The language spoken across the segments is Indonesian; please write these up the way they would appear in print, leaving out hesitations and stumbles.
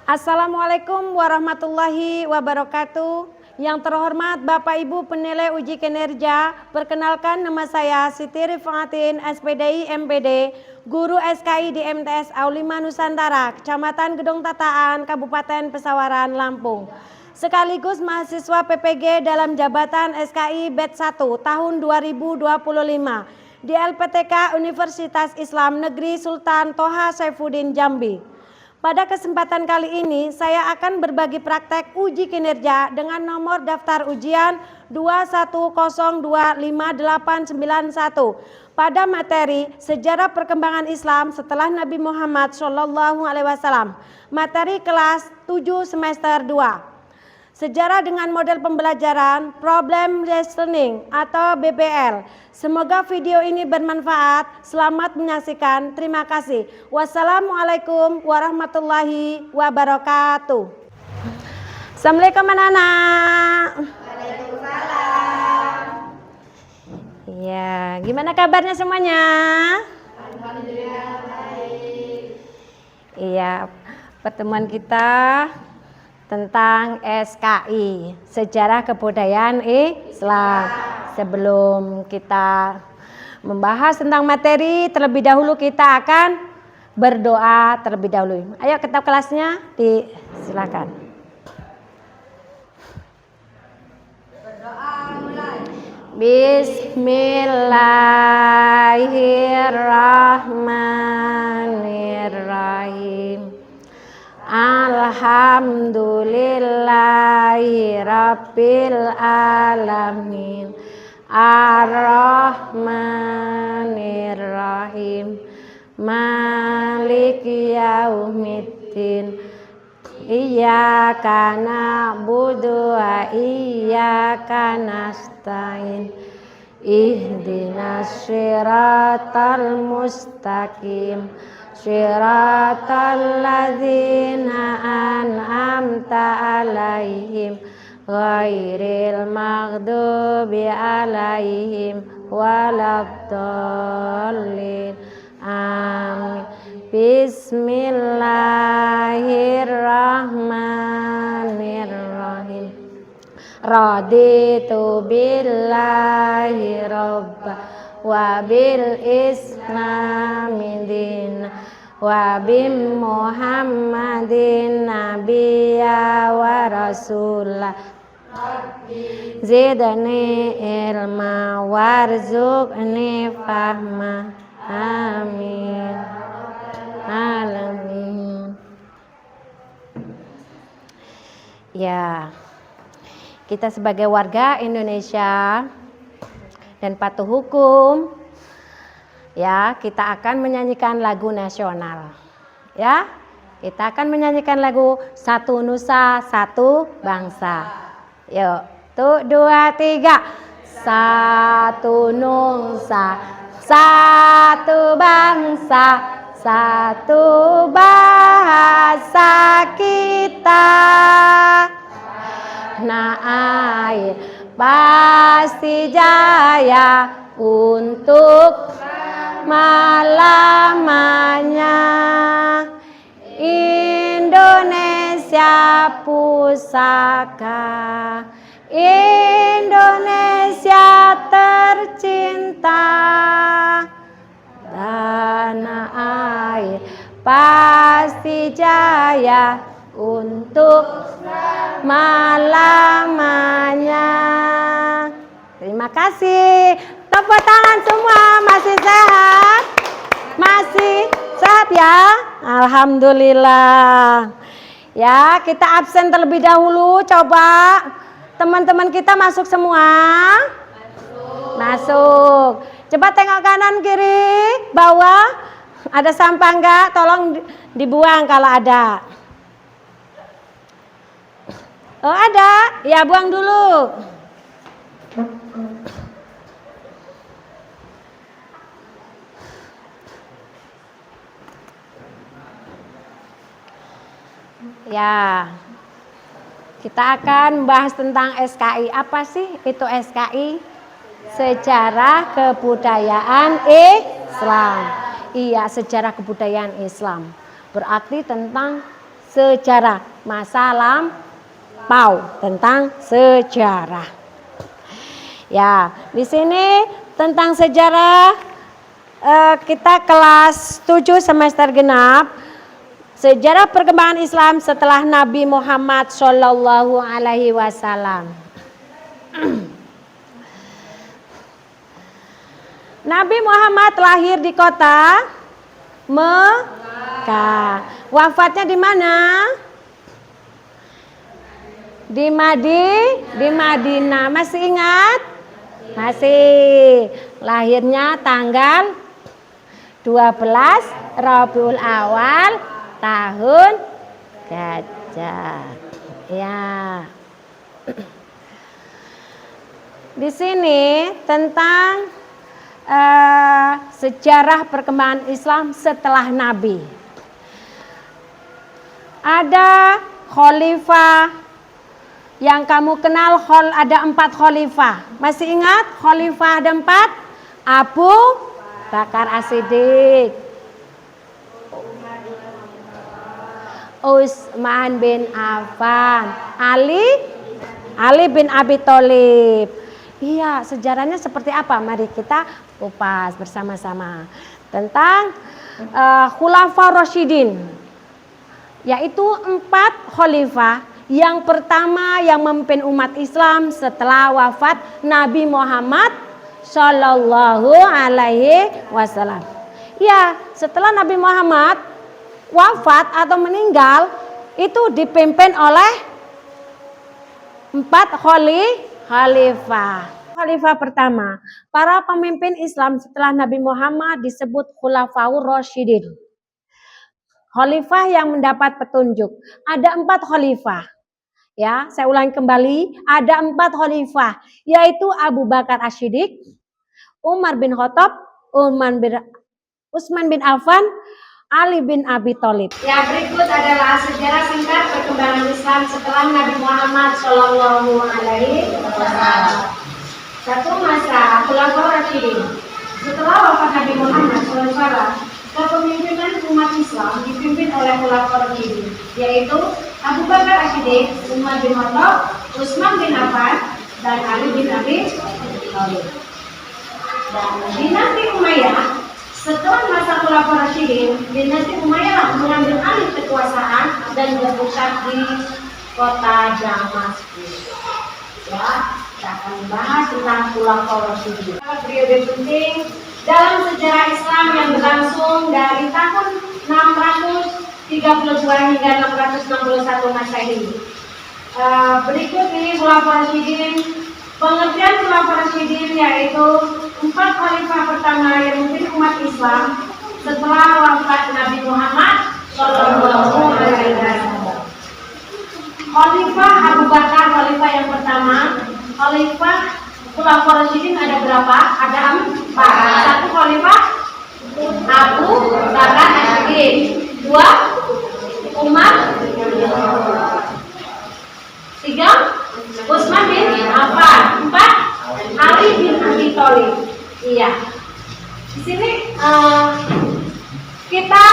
Assalamualaikum warahmatullahi wabarakatuh. Yang terhormat Bapak Ibu penilai uji kinerja, perkenalkan nama saya Siti Rifaatin, SPDI MPD, Guru SKI di MTS Aulima Nusantara, Kecamatan Gedong Tataan, Kabupaten Pesawaran, Lampung. Sekaligus mahasiswa PPG dalam jabatan SKI Batch 1 tahun 2025 di LPTK Universitas Islam Negeri Sultan Toha Saifuddin Jambi. Pada kesempatan kali ini saya akan berbagi praktek uji kinerja dengan nomor daftar ujian 210258891 pada materi Sejarah Perkembangan Islam setelah Nabi Muhammad SAW, materi kelas 7 semester 2. Sejarah dengan model pembelajaran Problem Listening atau BPL. Semoga video ini bermanfaat. Selamat menyaksikan. Terima kasih. Wassalamualaikum warahmatullahi wabarakatuh. Assalamualaikum anak-anak. Waalaikumsalam. Ya, gimana kabarnya semuanya? Alhamdulillah baik. Iya, pertemuan kita tentang SKI, Sejarah Kebudayaan Islam. Sebelum kita membahas tentang materi, terlebih dahulu kita akan berdoa terlebih dahulu. Ayo kitab kelasnya silakan. Berdoa mulai. Bismillahirrahmanirrahim. Alhamdulillahi Rabbil Alamin. Ar-Rahmanir-Rahim. Maliki yaumiddin. Iyyaka na'budu wa iyyaka nasta'in. Ihdinas siratal mustaqim. Shiratal ladzina an'amta alaihim ghairil maghdubi alaihim waladdallin. Amin. Bismillahirrahmanirrahim. Raditu billahi rabba wa bil islami dina wa bim muhammadin nabiyya wa rasulah. Zidni ilma warzuqni fahma. Amin. Alamin. Ya, kita sebagai warga Indonesia dan patuh hukum, ya, kita akan menyanyikan lagu nasional. Ya, kita akan menyanyikan lagu Satu Nusa Satu Bangsa. Yuk, 1, 2, 3. Satu nusa, satu bangsa, satu bahasa kita. Nah, air pasti jaya untuk malamanya. Indonesia pusaka, Indonesia tercinta. Tanah air pasti jaya untuk malamanya. Terima kasih. Tepuk tangan semua. Masih sehat? Masih sehat ya? Alhamdulillah. Ya, kita absen terlebih dahulu. Coba teman-teman kita masuk semua. Masuk. Coba tengok kanan kiri, bawah. Ada sampah enggak? Tolong dibuang kalau ada. Oh, ada? Ya, buang dulu. Ya, kita akan membahas tentang SKI. Apa sih itu SKI? Sejarah Kebudayaan Islam. Iya, sejarah kebudayaan Islam. Berarti tentang sejarah, masa lampau, tentang sejarah. Ya, di sini tentang sejarah kita kelas 7 semester genap. Sejarah perkembangan Islam setelah Nabi Muhammad Shallallahu Alaihi Wasallam. Nabi Muhammad lahir di kota Mekah. Wafatnya di mana? Di Madinah. Masih ingat? Masih. Lahirnya tanggal 12 Rabiul Awal tahun Gajah. Ya. Di sini tentang sejarah perkembangan Islam setelah Nabi. Ada khalifah yang kamu kenal, ada 4 khalifah. Masih ingat khalifah ada 4? Abu Bakar As-Siddiq, Utsman bin Affan, Ali bin Abi Thalib. Iya, sejarahnya seperti apa? Mari kita kupas bersama-sama tentang Khulafaur Rasyidin, yaitu 4 khalifah. Yang pertama yang memimpin umat Islam setelah wafat Nabi Muhammad Shallallahu Alaihi Wasallam. Ya, setelah Nabi Muhammad wafat atau meninggal, itu dipimpin oleh 4 khalifah. Khalifah pertama, para pemimpin Islam setelah Nabi Muhammad disebut Khulafaur Rasyidin. Khalifah yang mendapat petunjuk. Ada 4 khalifah. Ya, saya ulangi kembali, ada 4 khalifah, yaitu Abu Bakar As-Siddiq, Umar bin Khattab, Utsman bin Affan, Ali bin Abi Thalib. Ya, berikut adalah sejarah singkat perkembangan Islam setelah Nabi Muhammad Shallallahu Alaihi Wasallam. Satu, masa Khulafaur Rasyidin. Setelah wafat Nabi Muhammad SAW, kepemimpinan umat Islam dipimpin oleh Khulafaur Rasyidin, yaitu Abu Bakar As-Siddiq, Umar bin Khattab, Utsman bin Affan, dan Ali bin Abi Thalib. Dan dinasti Umayyah, setelah masa Khulafaur Rasyidin, dinasti Umayyah mengambil alih kekuasaan dan berpusat di kota Damaskus. Ya, kita akan membahas tentang Khulafaur Rasyidin. Periode penting dalam sejarah Islam yang berlangsung dari tahun 632 hingga 661 Masehi. Berikut ini Khulafaur Rasyidin. Pengertian Khulafaur Rasyidin yaitu 4 khalifah pertama yang memimpin umat Islam setelah wafat Nabi Muhammad Shallallahu Alaihi Wasallam. Khalifah Abu Bakar, khalifah yang pertama. Khalifah Khulafaur Rasyidin ada berapa? Ada 4. Satu khalifah Abu Bakar As-Siddiq, 2 Umar, 3 Utsman bin Affan, 4 Ali bin Abi Thalib. Iya. Di sini kita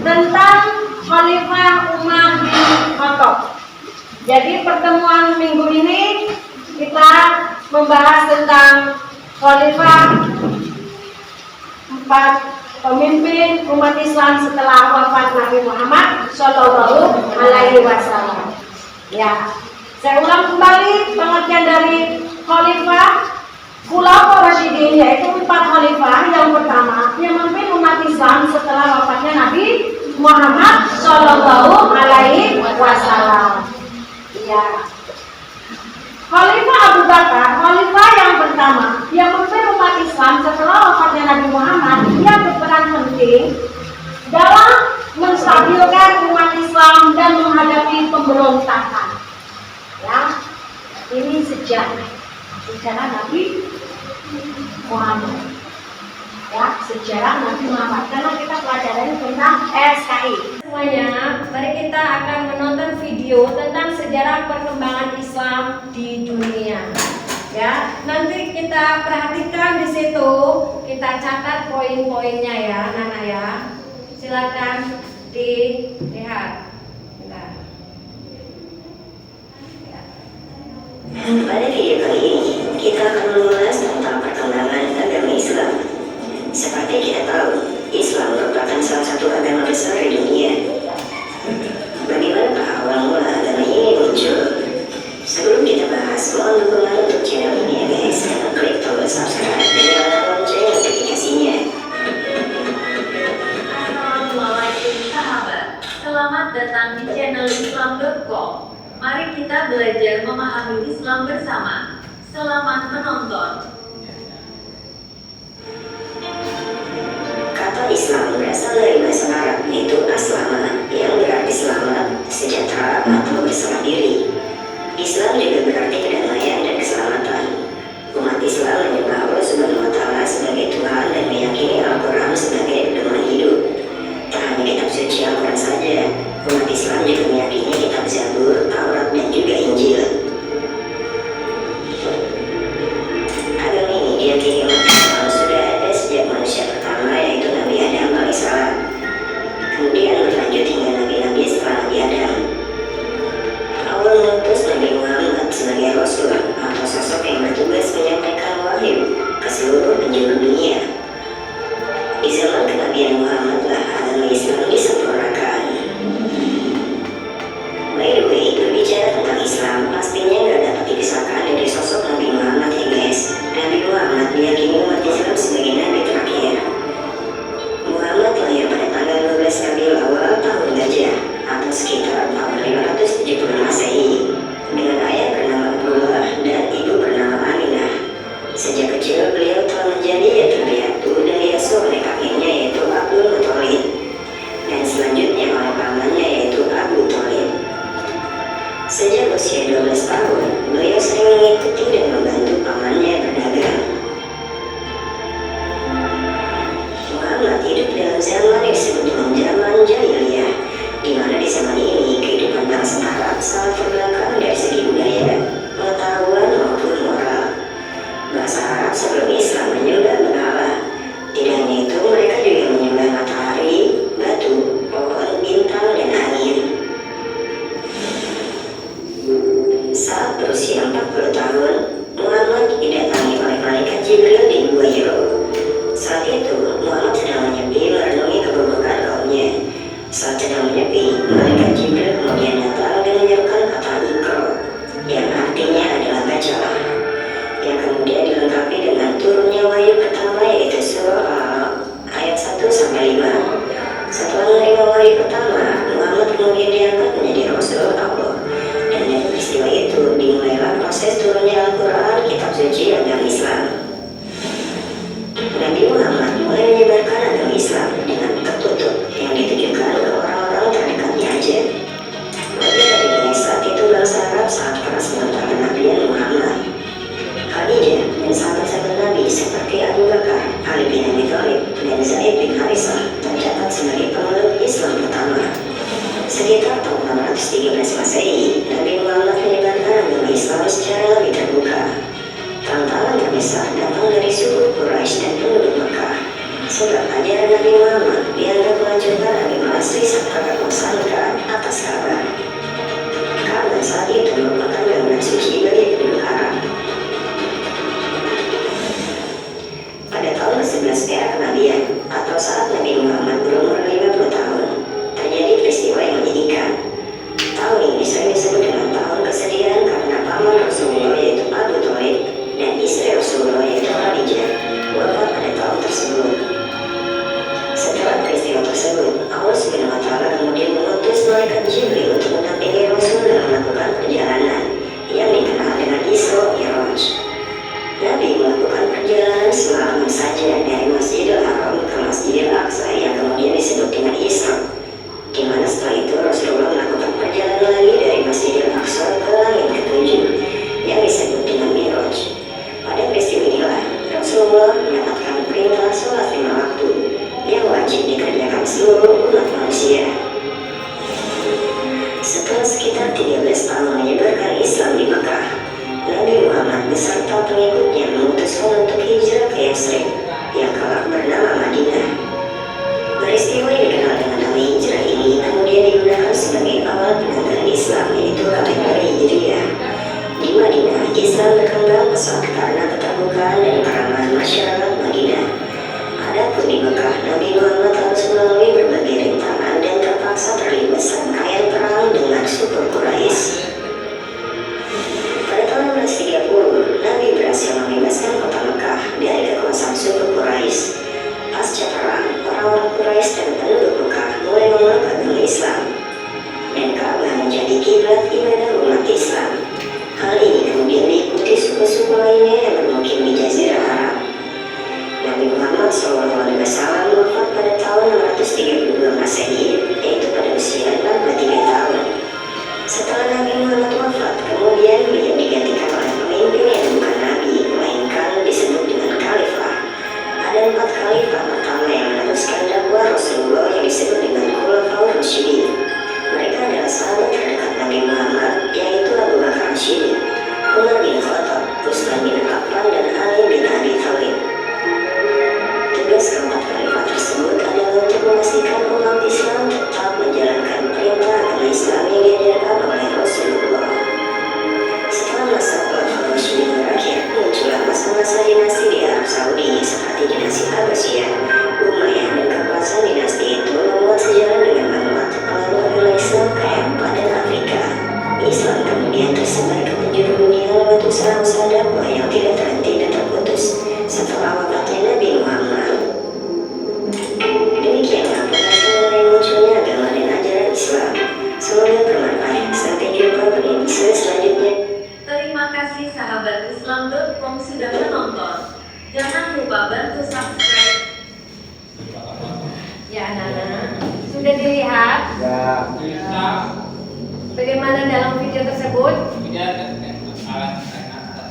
tentang Khalifah Umar bin Khattab. Jadi pertemuan minggu ini kita membahas tentang Khalifah 4 pemimpin umat Islam setelah wafat Nabi Muhammad Shallallahu Alaihi Wasallam. Ya, saya ulang kembali pengertian dari Khalifah Khulafaur Rasyidin, yaitu 4 khalifah. Yang pertama yang memimpin umat Islam setelah wafatnya Nabi Muhammad Shallallahu Alaihi Wasallam. Ya. Khalifah Abu Bakar, khalifah yang pertama yang memimpin umat Islam setelah wafatnya Nabi Muhammad, yang berperan penting dalam menstabilkan umat Islam dan menghadapi pemberontakan. Ya, ini sejarah Nabi Muhammad. Ya, sejarah Nabi Muhammad. Karena kita pelajaran tentang SKI. Semuanya, mari kita akan menonton video tentang sejarah perkembangan Islam di dunia. Ya, nanti kita perhatikan di situ, kita catat poin-poinnya ya, Nana ya. Silakan dilihat. video kali ini, kita akan mengulas tentang perkembangan agama Islam. Seperti kita tahu, Islam merupakan salah satu agama besar di dunia. Bagaimana awal mula agama ini muncul? Sebelum kita bahas, mohon dukungan untuk channel ini ya guys, dan klik tombol subscribe dan nyalakan lonceng notifikasinya. Assalamualaikum sahabat, selamat datang di channel Islam.com. Mari kita belajar memahami Islam bersama. Selamat menonton. Kata Islam berasal dari bahasa Arab, yaitu aslama, yang berarti selamat, sejahtera, atau berserah diri. Islam juga berarti kedamaian dan keselamatan. Umat Islam menyembah Allah Subhanahu wa Ta'ala sebagai Tuhan dan meyakini Al-Quran sebagai pedoman hidup. Tak hanya kitab suci Al-Quran saja, umat Islam juga meyakini kitab Zabur, Taurat, dan juga Injil. Agama ini diyakini umat Islam sudah ada sejak manusia pertama, yaitu Nabi Adam alaihissalam. Kemudian berlanjut hingga nabi-nabi setelah Nabi Adam. Allah mengutus Nabi Muhammad sebagai Rasul atau sosok yang bertugas menyampaikan wahyu ke seluruh penjuru dunia. Di zaman kenabian Muhammad lah agama Islam disempurnakan. By the way, berbicara tentang Islam pastinya nggak dapat dipisahkan dari sosok Nabi Muhammad ya guys. Nabi Muhammad diyakini umat Islam sebagai Nabi terakhir. Muhammad lahir pada tanggal 12 Rabiul Awal tahun Gajah atau sekitar tahun 570 Masehi dengan ayah bernama Abdullah dan ibu bernama Aminah. Sejak kecil beliau telah menjadi yatim piatu dan diasuh oleh kakeknya yaitu Abdul Muthalib dan selanjutnya oleh pamannya yaitu Abu Thalib. Sejak usia 12 tahun, beliau sering mengikuti dan membantu pamannya berdagang. Muhammad hidup dalam zaman yang disebut dengan zaman jahiliyah, di mana di zaman ini kehidupan bangsa Arab sangat terbelakang dari segi budaya, pengetahuan maupun moral. Bangsa Arab sebelum Islam menyembah berhala. Tidak hanya itu, mereka juga menyembah matahari, batu, pohon, bintang, dan angin. Saat berusia 40 tahun, Muhammad didatangi oleh malaikat Jibril di Gua Hiro. Saat itu, Muhammad sedang menyepi merenungi keburukan kaumnya. Saat sedang menyepi, malaikat Jibril kemudian datang dan menyerukan kata Iqra, yang artinya adalah bacalah, yang kemudian dilengkapi dengan turunnya wahyu pertama yaitu surah Al-Alaq ayat 1-5. Setelah menerima wahyu pertama, Muhammad kemudian diangkat menjadi Rasul Allah. Dan dari peristiwa itu dimulailah proses turunnya Al-Quran, kitab suci agama Islam. Nabi Muhammad mulai menyebarkan agama Islam dengan tertutup yang ditujukan ke orang-orang terdekatnya aja. Wanita di dunia saat itu bangsa Arab sangat keras menentang kenabian Muhammad. Khadijah dan sahabat-sahabat Nabi seperti Abu Bakar, Ali bin Abi Thalib, dan Zaid bin Harisah tercatat sebagai pemeluk Islam pertama. Sekitar tahun 613 Masehi, Nabi Muhammad menyebarkan agama Islam secara lebih terbuka. Tantangan terbesar datang dari suku Quraisy dan penduduk Mekah, sebab ajaran Nabi Muhammad dianggap menghancurkan agama asli serta kekuasaan atas Ka'bah. Karena saat itu merupakan bangunan suci bagi penduduk Arab. Pada tahun ke-11 era kenabian, atau saat Nabi Muhammad berumur 50 tahun, terjadi peristiwa yang menyedihkan. Tahun ini sering disebut dengan tahun kesedihan karena paman Rasulullah yaitu Abu Thalib dan istri Rasulullah yaitu Khadijah wafat pada tahun tersebut. Setelah peristiwa tersebut, Allah Subhanahu wa Ta'ala kemudian mengutus malaikat Jibril untuk mendampingi Rasul dalam melakukan perjalanan yang dikenal dengan Isra Mi'raj. Nabi melakukan perjalanan semalam saja dari Masjidil Haram ke Masjidil Aqsa yang kemudian disebut dengan Isra, di mana setelah itu Rasulullah melakukan perjalanan lagi dari Masjidil Aqsa ke langit ketujuh yang disebut dengan Mi'raj. Pada peristiwa inilah Rasulullah mendapatkan perintah sholat 5 waktu yang wajib dikerjakan seluruh umat manusia. Setelah sekitar 13 tahun menyebarkan Islam di Mekah, Nabi Muhammad beserta pengikutnya memutuskan untuk hijrah ke Yathrib yang kelak bernama Madinah. Peristiwa yang dikenal dengan nama hijrah ini kemudian digunakan sebagai awal penanggalan Islam yaitu kalender Hijriah. Di Madinah, Islam masyarakat Madinah. Adapun di Mekah, Nabi Muhammad harus melalui berbagai rintangan dan terpaksa terlibat serangkaian perang dengan suku Quraisy. Pada tahun 630, Nabi berhasil membebaskan kota Mekah dari kekuasaan suku Quraisy. Pasca perang, orang-orang Quraisy dan penduduk Mekah mulai memeluk agama Islam, dan Ka'bah menjadi kiblat ibadah umat Islam. Hal ini kemudian diikuti suku-suku lainnya yang bermukim di Jazirah Arab. Nabi Muhammad SAW wafat pada tahun 632 Masehi, yaitu pada usia 63 tahun. Setelah Nabi Muhammad wafat, kemudian beliau digantikan oleh pemimpin yang bukan Nabi, melainkan disebut dengan Khalifah. Ada 4 Khalifah pertama yang meneruskan dakwah Rasulullah yang disebut dengan Khulafaur Rasyidin. Mereka adalah sahabat terdekat Nabi Muhammad, yaitu Abu Bakar Rasyidin, Umar bin Khattab, Utsman bin Affan, dan Ali bin Abi Thalib. Tugas keempat khalifah tersebut adalah untuk memastikan umat Islam tetap menjalankan perintah agama Islam yang diajarkan oleh Rasulullah. Setelah masa Khulafaur Rasyidin berakhir, muncullah masa-masa dinasti di Arab Saudi seperti dinasti Abbasiyah, Umayyah, dan kekuasaan dinasti itu membuat sejalan dengan menguat pengaruh agama Islam ke Eropa dan Afrika. Islam kemudian tersebar ke penjuru dunia lewat usaha-usaha dakwah yang tidak terhenti dan terputus setelah wafatnya Nabi Muhammad. Demikianlah penjelasan mengenai munculnya agama dan ajaran Islam. Semoga bermanfaat. Sampai jumpa pada episode selanjutnya. Terima kasih sahabat Islam.com sudah menonton. Jangan lupa bantu subscribe. Ya anak-anak, sudah dilihat bagaimana dalam video tersebut?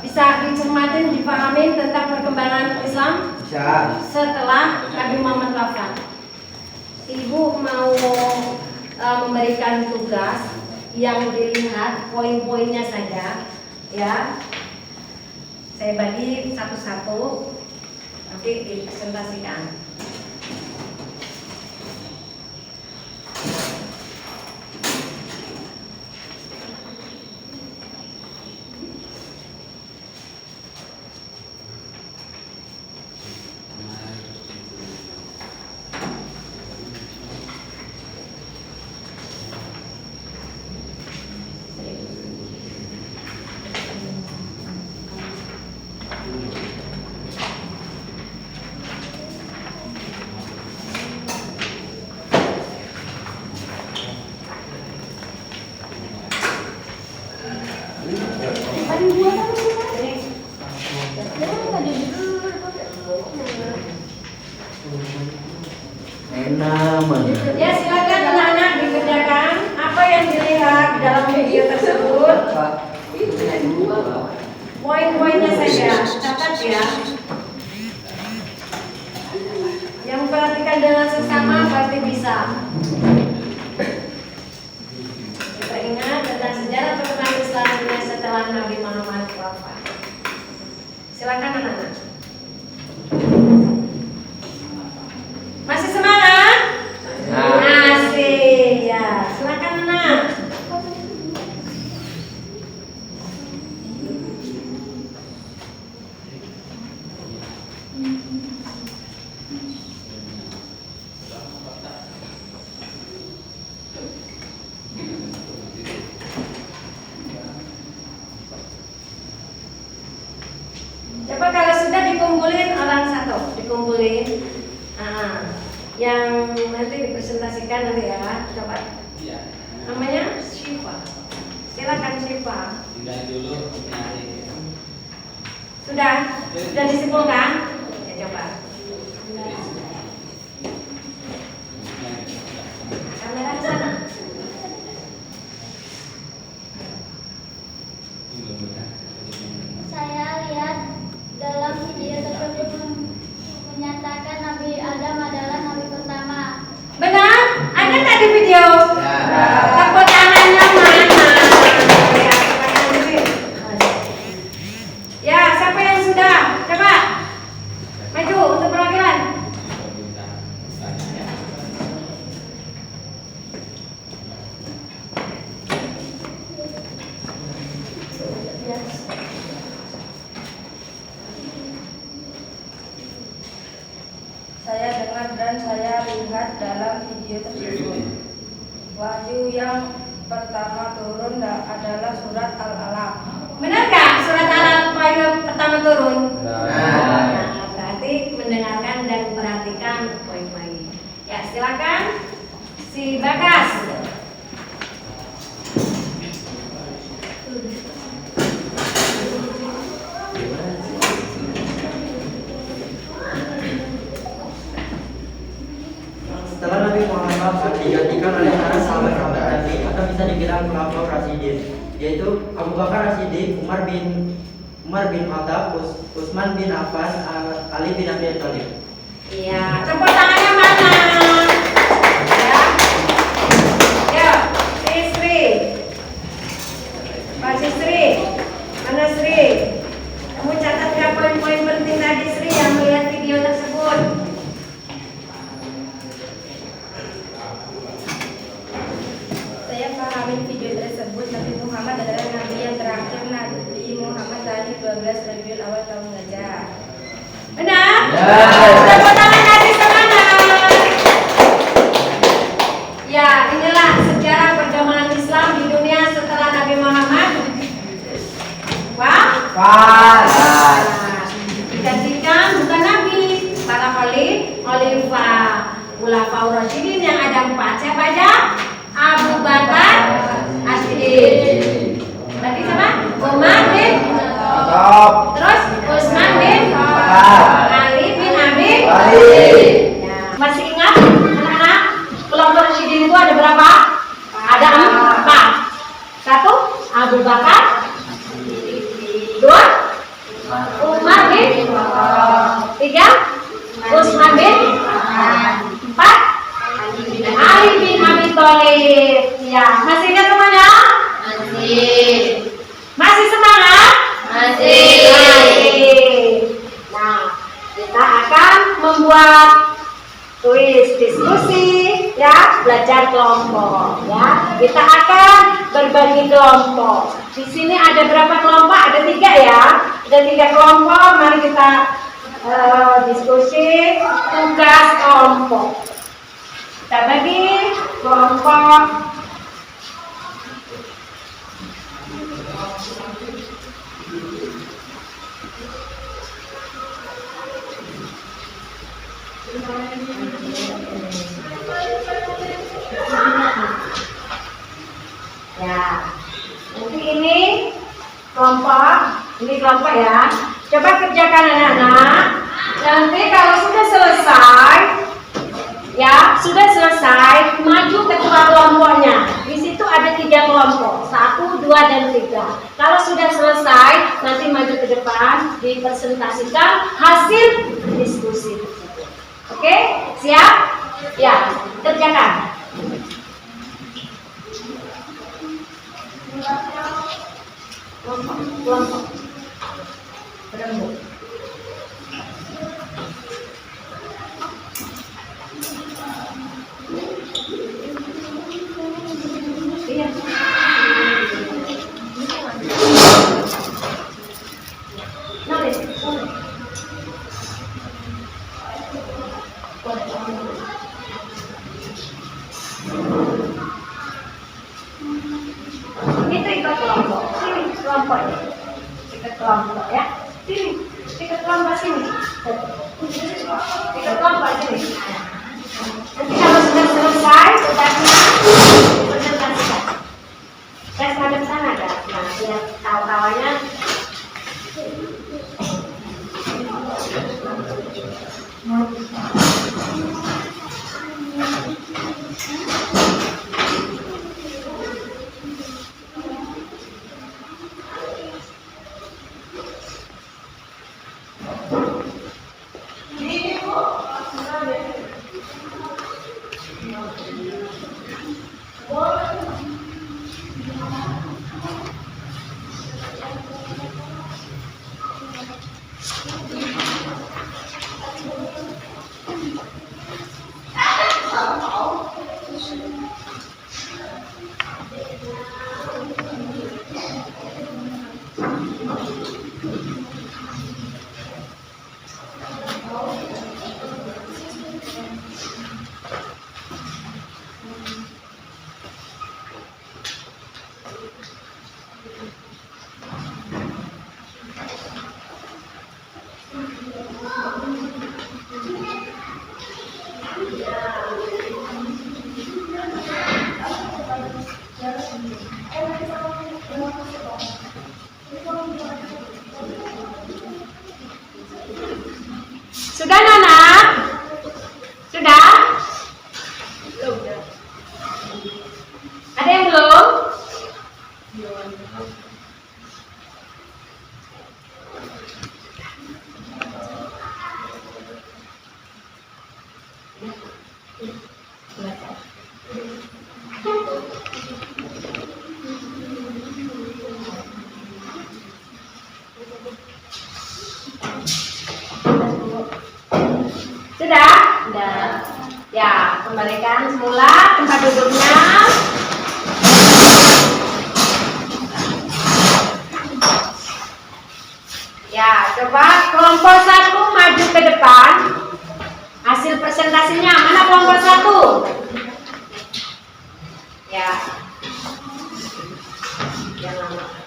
Bisa dicermatin, dipahamin tentang perkembangan Islam setelah Nabi Muhammad wafat. Ibu mau memberikan tugas yang dilihat poin-poinnya saja, ya. Saya bagi satu-satu, nanti dipresentasikan. Ya silakan anak-anak dikerjakan apa yang dilihat dalam video tersebut. Poin-poinnya saja, catat ya. Yang perhatikan dengan seksama pasti bisa. Kita ingat tentang sejarah perkembangan Islam dunia setelah Nabi Muhammad wafat. Silakan anak-anak. Masih semangat? Masih, ya. Silakan anak. Coba kalau sudah dikumpulin orang satu, dikumpulin. Yang nanti dipresentasikan nanti ya, coba. Namanya Syifa. Silakan Syifa. Sudah disimpulkan? Ya coba. Kamera di sana. Saya lihat dalam video tersebut menyatakan Nabi Adam adalah nabi pertama. Benar? Ada nggak di video? Tepuk tangannya mana? Ya, silakan sini. Ya, siapa yang sudah? Coba maju untuk dilihat dalam video tersebut. Wahyu yang pertama turun adalah surat Al-Alaq. Benarkah surat Al-Alaq yang pertama turun? Benar. Berarti mendengarkan dan perhatikan poin-poin. Ya, silakan si Bagas. Setelah Nabi Muhammad digantikan oleh para sahabat-sahabat Nabi atau bisa dibilang kelompok Rasyidin, yaitu Abu Bakar Rasyidi, Umar bin Khattab, Utsman bin Affan, Ali bin Abi Thalib. Iya, tepuk tangannya mana? Ya. Ya, Sri. Pak Sri. Mana Sri? Kamu catatkan poin-poin penting tadi Sri yang melihat video tersebut. Saya pahami video tersebut. Nabi Muhammad adalah Nabi yang terakhir. Nabi Muhammad lahir 12 Rabiul Awal tahun Gajah. Benar? Benar. Tepuk tangan kasih semangat. Ya, inilah sejarah perkembangan Islam di dunia setelah Nabi Muhammad. Wah, digantikan bukan Nabi, para khalifah, Khulafaur Rasyidin yang ada 4. Siapa aja? Abu Bakar As-Siddiq. Berarti siapa? Umar bin terus Utsman bin Ali bin Abi Thalib. Ya. Masih ingat anak-anak kelompok Rasyidin itu ada berapa? Ada 4. 1 Abu Bakar, 2 Umar bin, 3 Utsman bin, 4 Ali bin Abi Thalib. Ya, masih ingat semuanya? Masih semangat? Nah, kita akan membuat kuis diskusi, ya, belajar kelompok, ya. Kita akan berbagi kelompok. Di sini ada berapa kelompok? Ada 3 ya. Ada 3 kelompok. Mari kita diskusi tugas kelompok. Kita bagi kelompok. Ya, nanti ini kelompok ya. Coba kerjakan anak-anak. Nanti kalau sudah selesai, ya sudah selesai, maju ketua kelompoknya. Di situ ada 3 kelompok, 1, 2, dan 3. Kalau sudah selesai, nanti maju ke depan, dipresentasikan hasil diskusi tersebut. Oke, siap? Ya, kerjakan. Kelompok. Berembuk. Iya. Itu ikut kelompok. Sini kelompok. Ikut kelompok ya. Sini. Ikut kelompok sini. Ikut kelompok sini. Nanti kalau sudah selesai, tugasnya presentasikan. Tes madep sana ada. Nah, biar tahu-tahunya. Sudah Nana? Sudah? Ada yang belum? Sudah? Sudah. Ya, kembalikan semula tempat duduknya. Ya, coba kelompok 1 maju ke depan. Hasil presentasinya mana kelompok 1? Ya. Jangan lama.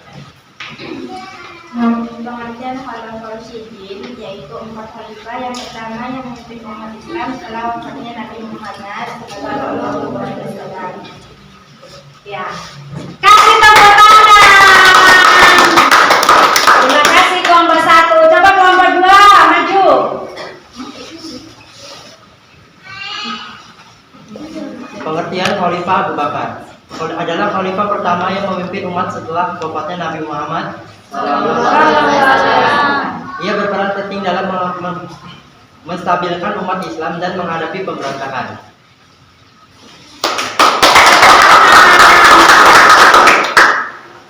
Pengertian Khalifah Rasyidin yaitu 4 khalifah. Yang pertama yang memimpin umat Islam setelah wafatnya Nabi Muhammad SAW. Ya. Kasih tepuk tangan. Terima kasih kelompok 1. Coba kelompok 2 maju. Pengertian Khalifah Abu Bakar adalah khalifah pertama yang memimpin umat setelah wafatnya Nabi Muhammad. Ia berperan penting dalam menstabilkan umat Islam dan menghadapi pemberontakan.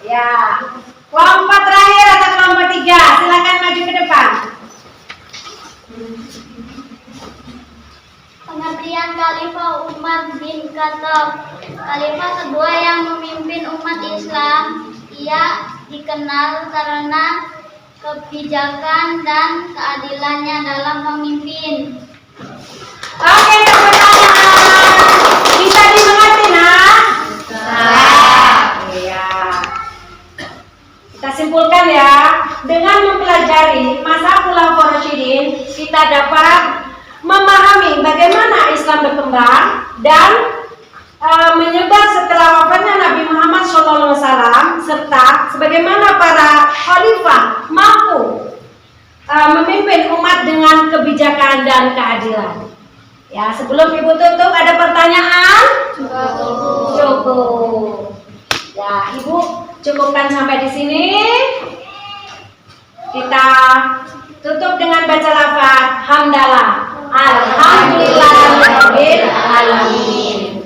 Ya. Kelompok terakhir atau kelompok 3, silakan maju ke depan. Pengertian Khalifah Umar bin Khattab. Khalifah kedua yang memimpin umat Islam. Ia dikenal karena kebijakan dan keadilannya dalam memimpin. Oke, tepuk tangan. Bisa dimengerti, nak? Iya. Kita simpulkan ya, dengan mempelajari masa Khulafaur Rasyidin, kita dapat memahami bagaimana Islam berkembang dan menyebar setelah wafatnya Nabi Muhammad SAW, serta sebagaimana para khalifah mampu memimpin umat dengan kebijakan dan keadilan. Ya, sebelum Ibu tutup, ada pertanyaan? Cukup. Ya, Ibu cukupkan sampai di sini. Kita